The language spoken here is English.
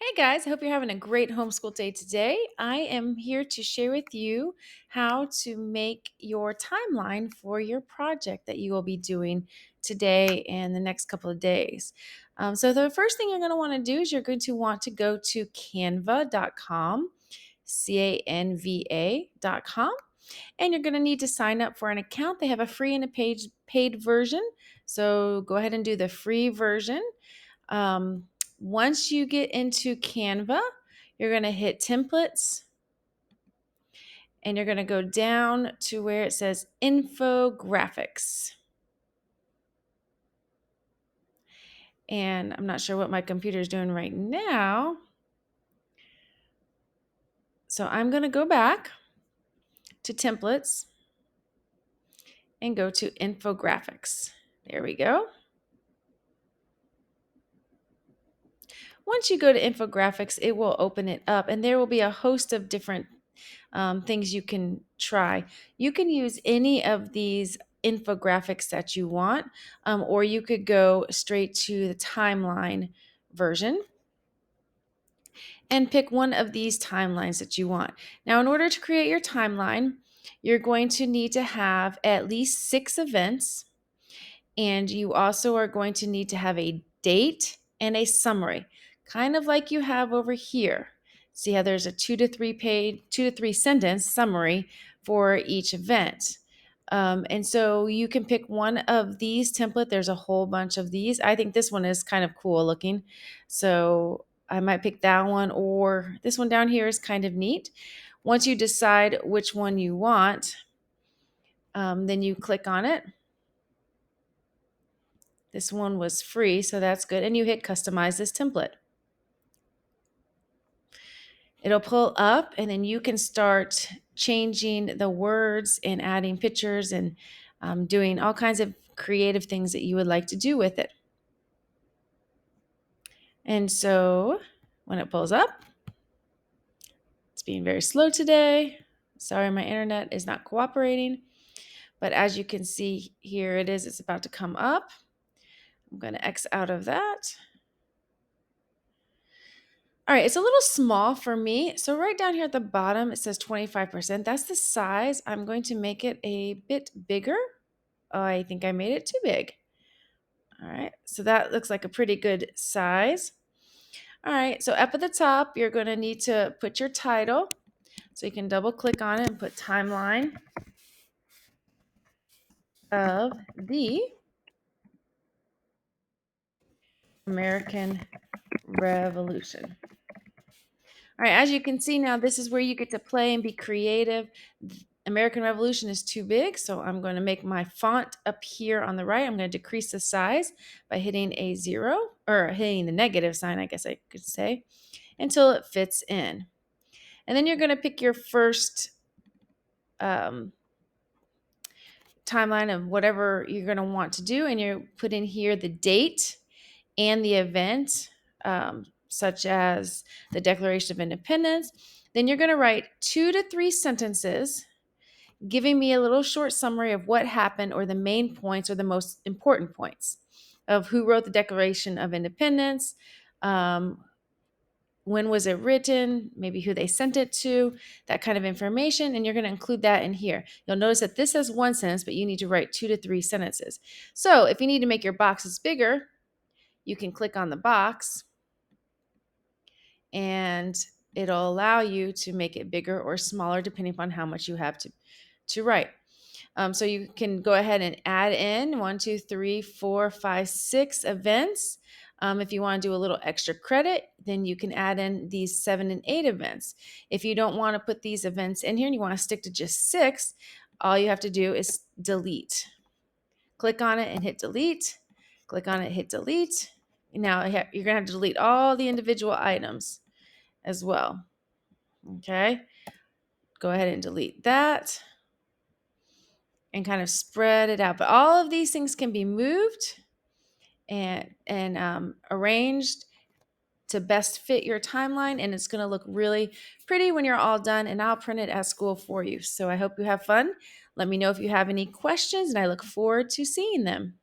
Hey guys, I hope you're having a great homeschool day today. I am here to share with you how to make your timeline for your project that you will be doing today and the next couple of days. So, the first thing you're going to want to do is you're going to want to go to canva.com, canva.com, and you're going to need to sign up for an account. They have a free and a paid version. So, go ahead and do the free version. Um, Once you get into Canva, you're going to hit templates and you're going to go down to where it says infographics. And I'm not sure what my computer is doing right now. So I'm going to go back to templates and go to infographics. There we go. Once you go to infographics, it will open it up and there will be a host of different things you can try. You can use any of these infographics that you want, or you could go straight to the timeline version and pick one of these timelines that you want. Now, in order to create your timeline, you're going to need to have at least 6 events, and you also are going to need to have a date and a summary, kind of like you have over here. See how there's a 2 to 3 sentence summary for each event. And so you can pick one of these template. There's a whole bunch of these. I think this one is kind of cool looking. So I might pick that one, or this one down here is kind of neat. Once you decide which one you want, then you click on it. This one was free, so that's good. And you hit customize this template. It'll pull up and then you can start changing the words and adding pictures and doing all kinds of creative things that you would like to do with it. And so when it pulls up, it's being very slow today. Sorry, my internet is not cooperating. But as you can see, here it is. It's about to come up. I'm going to X out of that. All right, it's a little small for me. So right down here at the bottom, it says 25%. That's the size. I'm going to make it a bit bigger. Oh, I think I made it too big. All right, so that looks like a pretty good size. All right, so up at the top, you're going to need to put your title. So you can double click on it and put timeline of the American Revolution. All right, as you can see now, this is where you get to play and be creative. American Revolution is too big, so I'm going to make my font up here on the right. I'm going to decrease the size by hitting a 0, or hitting the negative sign, I guess I could say, until it fits in. And then you're going to pick your first timeline of whatever you're going to want to do, and you put in here the date and the event, such as the Declaration of Independence. Then you're going to write 2 to 3 sentences giving me a little short summary of what happened, or the main points or the most important points of who wrote the Declaration of Independence, when was it written, maybe who they sent it to, that kind of information. And you're going to include that in here. You'll notice that this says 1 sentence, but you need to write 2 to 3 sentences. So if you need to make your boxes bigger, you can click on the box and it'll allow you to make it bigger or smaller depending upon how much you have to write. So you can go ahead and add in 1, 2, 3, 4, 5, 6 events. If you want to do a little extra credit, then you can add in these 7 and 8 events. If you don't want to put these events in here and you want to stick to just 6, all you have to do is delete. Click on it and hit delete. Click on it, hit delete. Now you're going to have to delete all the individual items as well. Okay, go ahead and delete that and kind of spread it out. But all of these things can be moved and arranged to best fit your timeline, and it's going to look really pretty when you're all done, and I'll print it at school for you. So I hope you have fun. Let me know if you have any questions, and I look forward to seeing them.